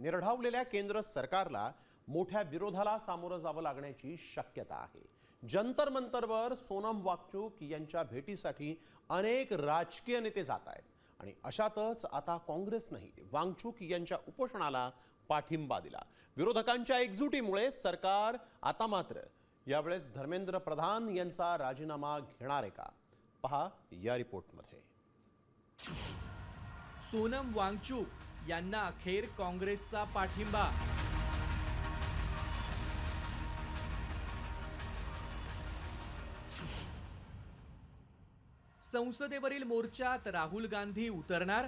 निर्ढावलेल्या केंद्र सरकारला मोठ्या विरोधाला सामोरं जावं लागण्याची शक्यता आहे। जंतर मंतरवर सोनम वांगचुक यांच्या भेटीसाठी अनेक राजकीय नेते जात आहेत आणि अशातच आता काँग्रेसनेही वांगचुक यांच्या उपोषणाला पाठिंबा दिला। विरोधकांच्या एकजुटीमुळे सरकार आता मात्र यावेळेस धर्मेंद्र प्रधान यांचा राजीनामा घेणार आहे का? पहा या रिपोर्टमध्ये। सोनम वांगचुक यांना अखेर काँग्रेसचा पाठिंबा। संसदेवरील मोर्चात राहुल गांधी उतरणार?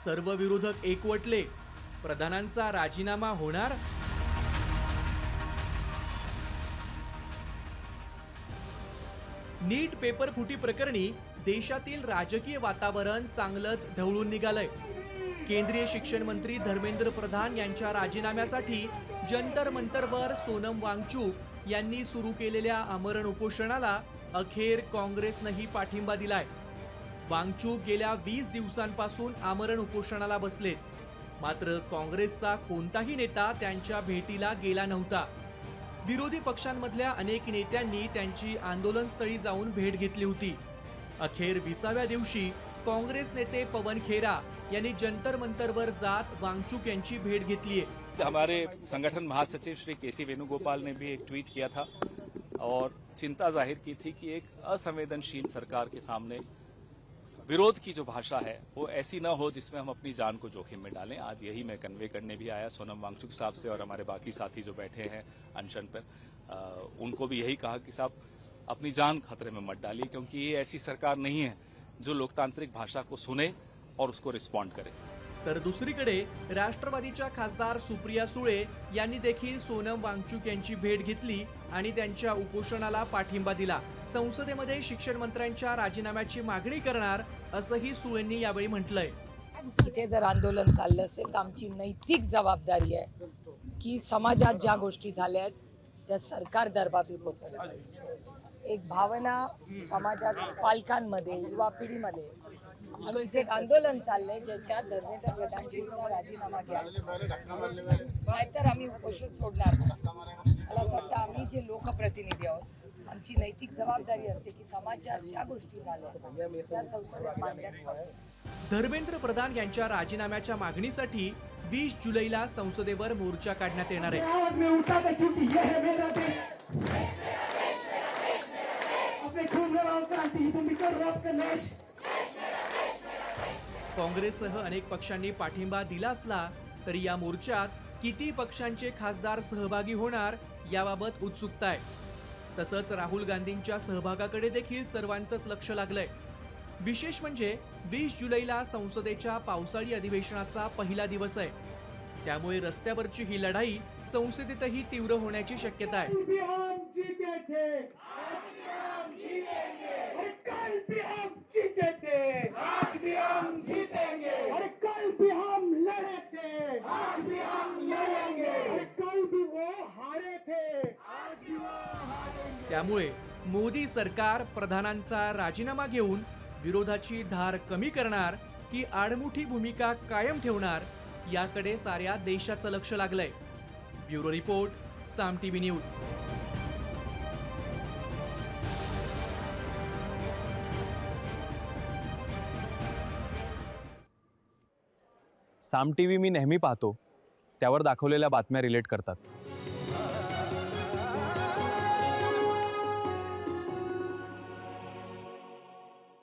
सर्व विरोधक एकवटले, प्रधानांचा राजीनामा होणार? नीट पेपर फुटी प्रकरणी देशातील राजकीय वातावरण चांगलंच ढवळून निघालंय। केंद्रीय शिक्षण मंत्री धर्मेंद्र प्रधान यांच्या राजीनाम्यासाठी जंतर मंतरवर सोनम वांगचुक यांनी सुरू केलेल्या आमरण उपोषणाला अखेर काँग्रेसनेही पाठिंबा दिलाय। वांगचुक गेल्या 20 दिवसांपासून आमरण उपोषणाला बसलेत, मात्र काँग्रेसचा कोणताही नेता त्यांच्या भेटीला गेला नव्हता। विरोधी पक्षांमधल्या अनेक नेत्यांनी त्यांची आंदोलनस्थळी जाऊन भेट घेतली होती। अखेर 20व्या दिवशी काँग्रेस नेते पवन खेरा यांनी जंतर मंतरवर जात वांगचुक यांची भेट घेतली है। हमारे संगठन महासचिव श्री केसी वेणुगोपाल ने भी एक ट्वीट किया था और चिंता जाहिर की थी कि एक असंवेदनशील सरकार के सामने विरोध की जो भाषा है वो ऐसी न हो जिसमें हम अपनी जान को जोखिम में डालें। आज यही मैं कन्वे करने भी आया सोनम वांगचुक साहब से और हमारे बाकी साथी जो बैठे हैं अनशन पर, उनको भी यही कहा कि साहब अपनी जान खतरे में मत डालिए, क्योंकि ये ऐसी सरकार नहीं है जो लोकतांत्रिक भाषा को सुने और उसको रिस्पॉन्ड करे। तर दुसरीकडे राष्ट्रवादीच्या खासदार सुप्रिया सुळे यांनी देखील सोनम वांगचुक यांची भेट घेतली आणि त्यांच्या उपोषणाला पाठिंबा दिला। संसदेमध्ये शिक्षण मंत्र्यांच्या राजीनाम्याची मागणी करणार असंही सुळेंनी यावेळी म्हटलंय। इथे जर आंदोलन चाललं असेल तर आमची नैतिक जबाबदारी आहे की समाजात ज्या गोष्टी झाल्या आहेत त्या सरकार दरबारी पोहोचवल्या पाहिजे। एक भावना समाजात, पालकांमध्ये, युवा पिढीमध्ये आणि इथे एक आंदोलन चाललंय ज्याच्यात धर्मेंद्र प्रधानजींचा राजीनामा घ्या, नाहीतर आम्ही उपोषण सोडणार नाही। मला असं वाटतं आम्ही जे लोकप्रतिनिधी आहोत आमची नैतिक जबाबदारी असते की समाजात ज्या गोष्टी झाल्या त्या संसदेत मांडल्याच पाहिजेत। धर्मेंद्र प्रधान यांच्या राजीनाम्याच्या मागणीसाठी 20 जुलैला संसदेवर मोर्चा काढण्यात येणार आहे। काँग्रेससह अनेक पक्षांनी पाठिंबा दिला असला तरी या मोर्चात किती पक्षांचे खासदार सहभागी होणार याबाबत उत्सुकता आहे। तसंच राहुल गांधींच्या सहभागाकडे देखील सर्वांचंच लक्ष लागलंय। विशेष म्हणजे 20 जुलैला संसदेच्या पावसाळी अधिवेशनाचा पहिला दिवस आहे, त्यामुळे रस्त्यावरची ही लढाई संसदेतही तीव्र होण्याची शक्यता आहे। त्यामुळे मोदी सरकार प्रधानांचा राजीनामा घेऊन विरोधाची धार कमी करणार की आडमुठी भूमिका कायम ठेवणार याकडे साऱ्या देशाचं लक्ष लागलंय। ब्युरो रिपोर्ट, साम टीव्ही न्यूज। साम टीव्ही मी नेहमी पाहतो, त्यावर दाखवलेल्या बातम्या रिलेट करतात।